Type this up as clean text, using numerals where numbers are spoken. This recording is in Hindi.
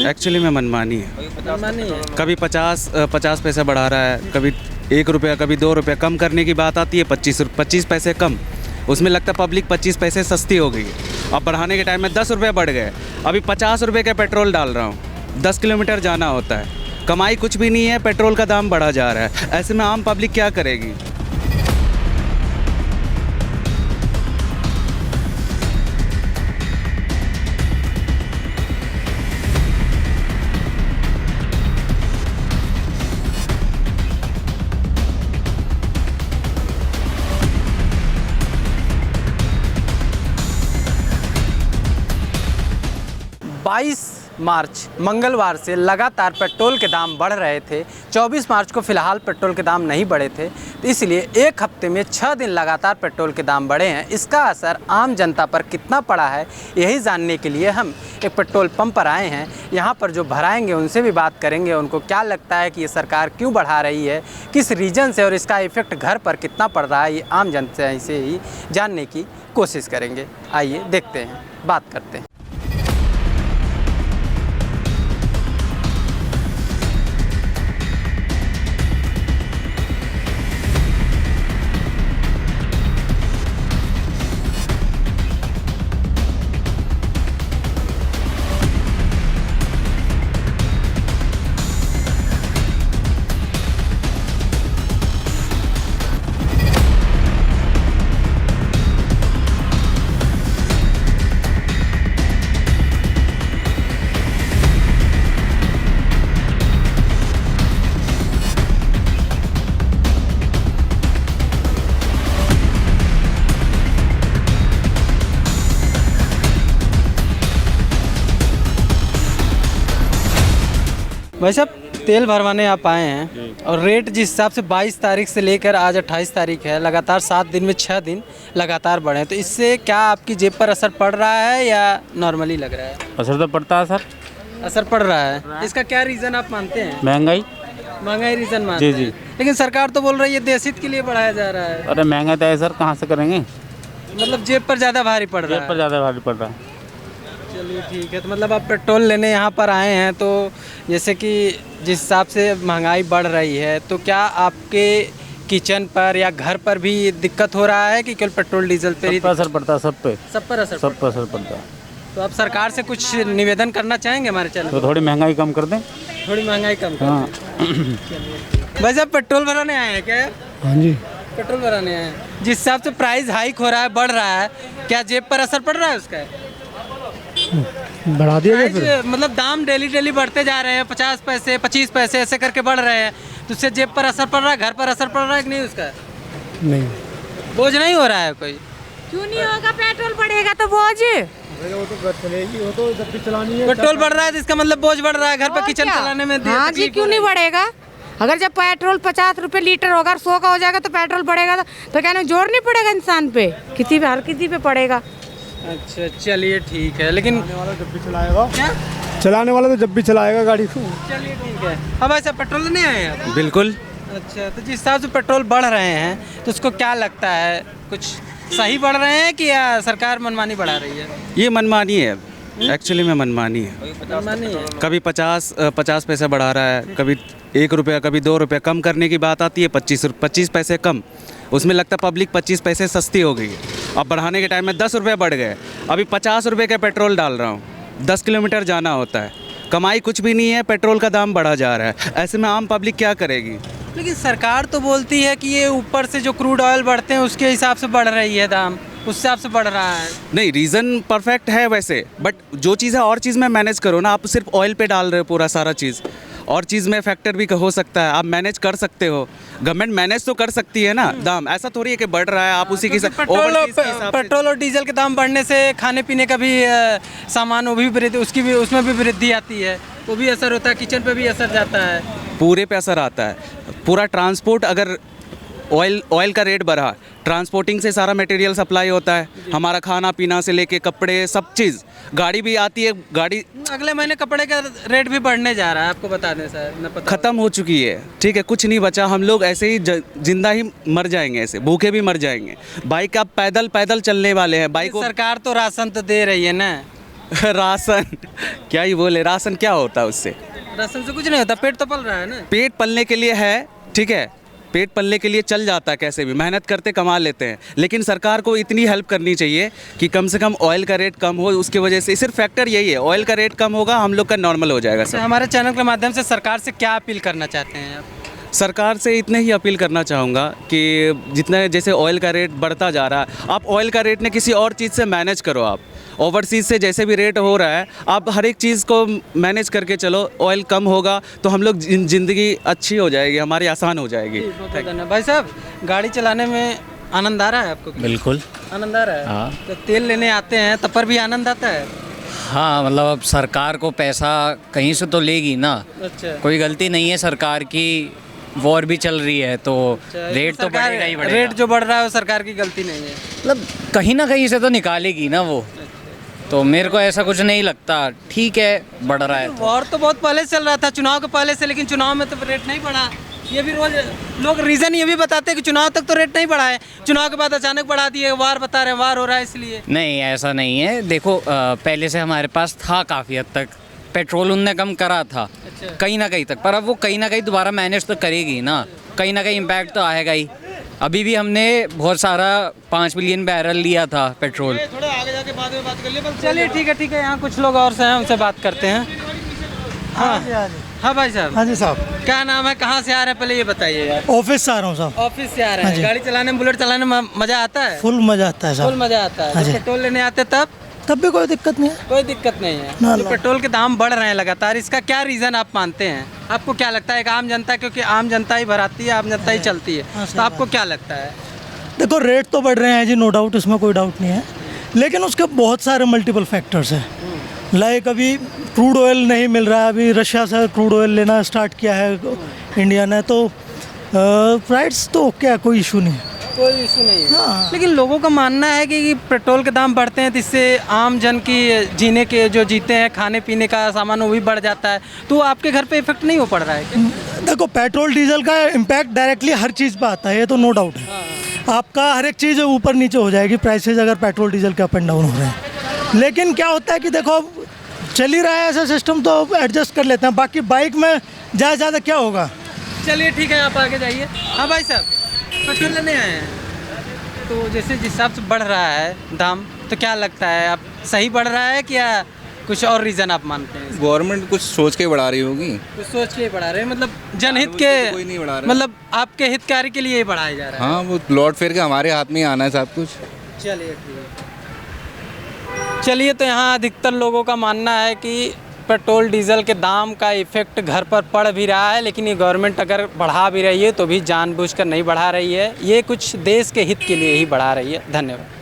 एक्चुअली में मनमानी है। मनमानी है। कभी 50 पैसे बढ़ा रहा है, कभी 1 रुपया, कभी 2 रुपया कम करने की बात आती है, 25 पैसे कम। उसमें लगता है पब्लिक 25 पैसे सस्ती हो गई। अब बढ़ाने के टाइम में 10 रुपये बढ़ गए। अभी 50 रुपये का पेट्रोल डाल रहा हूँ, 10 किलोमीटर जाना होता है, कमाई कुछ भी नहीं है, पेट्रोल का दाम बढ़ा जा रहा है। ऐसे में आम पब्लिक क्या करेगी? बाईस मार्च मंगलवार से लगातार पेट्रोल के दाम बढ़ रहे थे। 24 मार्च को फ़िलहाल पेट्रोल के दाम नहीं बढ़े थे, तो इसलिए एक हफ्ते में 6 दिन लगातार पेट्रोल के दाम बढ़े हैं। इसका असर आम जनता पर कितना पड़ा है, यही जानने के लिए हम एक पेट्रोल पंप पर आए हैं। यहाँ पर जो भराएंगे उनसे भी बात करेंगे, उनको क्या लगता है कि ये सरकार क्यों बढ़ा रही है, किस रीज़न से, और इसका इफ़ेक्ट घर पर कितना पड़ रहा है, ये आम जनता से ही जानने की कोशिश करेंगे। आइए देखते हैं, बात करते हैं। भाई साहब, तेल भरवाने आप आए हैं और रेट जिस हिसाब से 22 तारीख से लेकर आज 28 तारीख है, लगातार 7 दिन में 6 दिन लगातार बढ़े हैं, तो इससे क्या आपकी जेब पर असर पड़ रहा है या नॉर्मली लग रहा है? असर तो पड़ता है सर। असर पड़ रहा है। इसका क्या रीज़न आप मानते हैं? महंगाई रीज़न मानते हैं। जी। लेकिन सरकार तो बोल रही है देश हित के लिए बढ़ाया जा रहा है। अरे महंगा तो है सर, कहाँ से करेंगे? मतलब जेब पर ज़्यादा भारी पड़ रहा है। जेब पर ज़्यादा भारी पड़ रहा है। चलिए ठीक है, तो मतलब आप पेट्रोल लेने यहाँ पर आए हैं, तो जैसे कि जिस हिसाब से महंगाई बढ़ रही है, तो क्या आपके किचन पर या घर पर भी दिक्कत हो रहा है कि केवल पेट्रोल डीजल पर ही? सब पर असर पड़ता है, सब पे सब पर असर पड़ता है। तो आप सरकार से कुछ निवेदन करना चाहेंगे हमारे चैनल? तो थोड़ी महंगाई कम कर दें। थोड़ी महंगाई कम कर दें। वैसे आप पेट्रोल भराने आए हैं क्या? हाँ जी, पेट्रोल भराने आए हैं। जिस हिसाब से प्राइस हाइक हो रहा है, बढ़ रहा है, क्या जेब पर असर पड़ रहा है उसका? बढ़ा दिया गया फिर। मतलब दाम डेली बढ़ते जा रहे हैं, 50 पैसे 25 पैसे ऐसे करके बढ़ रहे हैं, तो उससे जेब पर असर पड़ रहा है, घर पर असर पड़ रहा है कि नहीं उसका? नहीं, बोझ नहीं हो रहा है कोई? क्यों नहीं होगा? पेट्रोल बढ़ेगा तो बोझ। वो तो चलेगी, वो तो जब भी चलानी है। पेट्रोल बढ़ रहा है तो इसका मतलब बोझ बढ़ रहा है घर पर, किचन चलाने में। हाँ जी, क्यों नहीं बढ़ेगा? अगर जब पेट्रोल 50 रुपए लीटर होगा, 100 का हो जाएगा, तो पेट्रोल बढ़ेगा तो क्या जोर नहीं पड़ेगा इंसान पे? किसी पे, हर किसी पे पड़ेगा। अच्छा चलिए ठीक है, लेकिन चलाने वाला जब भी चलाएगा। क्या? चलाने वाला तो जब भी चलाएगा गाड़ी को। चलिए ठीक है। अब ऐसा पेट्रोल नहीं आए आप? बिल्कुल। अच्छा, तो जिस हिसाब से पेट्रोल बढ़ रहे हैं, तो उसको क्या लगता है, कुछ सही बढ़ रहे हैं कि या सरकार मनमानी बढ़ा रही है? ये मनमानी है, एक्चुअली में मनमानी है। मनमानी है। कभी 50 पैसे बढ़ा रहा है, कभी 1 रुपया, कभी 2 रुपया कम करने की बात आती है, 25 पैसे कम। उसमें लगता है पब्लिक 25 पैसे सस्ती हो गई। अब बढ़ाने के टाइम में 10 रुपये बढ़ गए। अभी 50 रुपये का पेट्रोल डाल रहा हूँ, 10 किलोमीटर जाना होता है, कमाई कुछ भी नहीं है, पेट्रोल का दाम बढ़ा जा रहा है। ऐसे में आम पब्लिक क्या करेगी? लेकिन सरकार तो बोलती है कि ये ऊपर से जो क्रूड ऑयल बढ़ते हैं उसके हिसाब से बढ़ रही है दाम, उस हिसाब से बढ़ रहा है। नहीं, रीज़न परफेक्ट है वैसे, बट जो चीज़ है और चीज़ में मैनेज करो ना। आप सिर्फ ऑयल पे डाल रहे हो पूरा सारा चीज़, और चीज़ में फैक्टर भी हो सकता है, आप मैनेज कर सकते हो। गवर्नमेंट मैनेज तो कर सकती है ना दाम, ऐसा थोड़ी है कि बढ़ रहा है आप उसी के साथ। पेट्रोल और डीजल के दाम बढ़ने से खाने पीने का भी सामान, वो भी वृद्धि, उसमें भी वृद्धि आती है, वो भी असर होता है, किचन पे भी असर जाता है, पूरे पे असर आता है। पूरा ट्रांसपोर्ट, अगर ऑयल का रेट बढ़ा, ट्रांसपोर्टिंग से सारा मटेरियल सप्लाई होता है, हमारा खाना पीना से लेके कपड़े, सब चीज़। गाड़ी भी आती है, गाड़ी अगले महीने कपड़े का रेट भी बढ़ने जा रहा है, आपको बता दें सर, न पता ख़त्म हो चुकी है। ठीक है, कुछ नहीं बचा, हम लोग ऐसे ही जिंदा ही मर जाएंगे, ऐसे भूखे भी मर जाएंगे। बाइक आप पैदल चलने वाले हैं, बाइक सरकार तो राशन तो दे रही है ना, राशन क्या ही बोले, राशन क्या होता है उससे? राशन से कुछ नहीं होता, पेट तो पल रहा है ना। पेट पलने के लिए है, ठीक है, पेट पलने के लिए चल जाता है, कैसे भी मेहनत करते कमा लेते हैं, लेकिन सरकार को इतनी हेल्प करनी चाहिए कि कम से कम ऑयल का रेट कम हो। उसकी वजह से सिर्फ फैक्टर यही है, ऑयल का रेट कम होगा, हम लोग का नॉर्मल हो जाएगा तो सर। हमारे चैनल के माध्यम से सरकार से क्या अपील करना चाहते हैं आप? सरकार से इतने ही अपील करना चाहूँगा कि जितना जैसे ऑयल का रेट बढ़ता जा रहा है, आप ऑयल का रेट ने किसी और चीज़ से मैनेज करो। आप ओवरसीज़ से जैसे भी रेट हो रहा है, आप हर एक चीज़ को मैनेज करके चलो, ऑयल कम होगा तो हम लोग ज़िंदगी अच्छी हो जाएगी, हमारी आसान हो जाएगी। बहुत धन्यवाद। भाई साहब, गाड़ी चलाने में आनंद आ रहा है आपको? बिल्कुल। आनंद आ रहा है? हाँ। तो तेल लेने आते हैं तब पर भी आनंद आता है? हाँ, मतलब अब सरकार को पैसा कहीं से तो लेगी ना। अच्छा। कोई गलती नहीं है सरकार की, वॉर भी चल रही है तो रेट तो सरकार- बढ़ेगा ही बढ़ेगा। रेट जो बढ़ रहा है वो सरकार की गलती नहीं है। मतलब कहीं ना कहीं से तो निकालेगी ना वो, तो मेरे को ऐसा कुछ नहीं लगता। ठीक है, बढ़ रहा है तो। वॉर तो बहुत पहले से चल रहा था, चुनाव के पहले से, लेकिन चुनाव में तो रेट नहीं बढ़ा। ये भी रोज लोग रीज़न ये भी बताते हैं कि चुनाव तक तो रेट नहीं बढ़ा है, चुनाव के बाद अचानक बढ़ा दिए, वार बता रहे हैं, वार हो रहा है इसलिए। नहीं, ऐसा नहीं है। देखो पहले से हमारे पास था काफ़ी हद तक, पेट्रोल उनने कम करा था कहीं ना कहीं तक, पर अब वो कहीं ना कहीं दोबारा मैनेज तो करेगी ना, कहीं ना कहीं इम्पैक्ट तो आएगा ही। अभी भी हमने बहुत सारा 5 मिलियन बैरल लिया था पेट्रोल। थोड़ा आगे जाके बाद में बात कर लिए। चलिए ठीक है, यहाँ कुछ लोग और से हैं, उनसे बात करते हैं। हाँ भाई साहब। हाँ जी साहब, क्या नाम है, कहाँ से आ रहे हैं, पहले ये बताइए यार। ऑफिस से आ रहा हूँ साहब। ऑफिस से आ रहे हैं। गाड़ी चलाने में, बुलेट चलाने में मजा आता है? फुल मजा आता है फुल साहब। मजा आता है। हाँ जब जी। पेट्रोल लेने आते तब भी कोई दिक्कत नहीं है। कोई दिक्कत नहीं है। ना, जो ना। पेट्रोल के दाम बढ़ रहे हैं लगातार, इसका क्या रीज़न आप मानते हैं? आपको क्या लगता है? एक आम जनता, क्योंकि आम जनता ही भराती है, आम जनता ही चलती है, हाँ, तो आपको क्या लगता है? देखो, रेट तो बढ़ रहे हैं जी, नो डाउट, इसमें कोई डाउट नहीं है, लेकिन उसके बहुत सारे मल्टीपल फैक्टर्स हैं। लाइक अभी क्रूड ऑयल नहीं मिल रहा है, अभी रशिया से क्रूड ऑयल लेना स्टार्ट किया है इंडिया ने, तो प्राइस तो क्या, कोई इशू नहीं है। कोई इशू नहीं है। हाँ। लेकिन लोगों का मानना है कि पेट्रोल के दाम बढ़ते हैं तो इससे आम जन की जीने के, जो जीते हैं, खाने पीने का सामान, वो भी बढ़ जाता है, तो आपके घर पे इफेक्ट नहीं हो पड़ रहा है क्या? देखो, पेट्रोल डीजल का इम्पैक्ट डायरेक्टली हर चीज़ पे आता है, ये तो नो डाउट है। आपका हर एक चीज़ ऊपर नीचे हो जाएगी प्राइसेज अगर पेट्रोल डीजल के अप एंड डाउन हो रहे हैं। लेकिन क्या होता है कि देखो, चल ही रहा है ऐसा सिस्टम, तो एडजस्ट कर लेते हैं। बाकी बाइक में ज़्यादा क्या होगा। चलिए ठीक है, आप आगे जाइए। हाँ भाई साहब, पेट्रोल लेने आए हैं, तो जैसे जिस हिसाब से बढ़ रहा है दाम, तो क्या लगता है, आप सही बढ़ रहा है क्या, कुछ और रीज़न आप मानते हैं? गवर्नमेंट कुछ सोच के बढ़ा रही होगी। कुछ सोच के ही बढ़ा रहे हैं, मतलब जनहित के, कोई नहीं बढ़ा रहा। मतलब आपके हितकारी के लिए ही बढ़ाया जा रहा है। हाँ, वो लौट फिर के हमारे हाथ में ही आना है सब कुछ। चलिए ठीक है। चलिए, तो यहाँ अधिकतर लोगों का मानना है कि पेट्रोल डीजल के दाम का इफ़ेक्ट घर पर पड़ भी रहा है, लेकिन ये गवर्नमेंट अगर बढ़ा भी रही है तो भी जानबूझकर नहीं बढ़ा रही है, ये कुछ देश के हित के लिए ही बढ़ा रही है। धन्यवाद।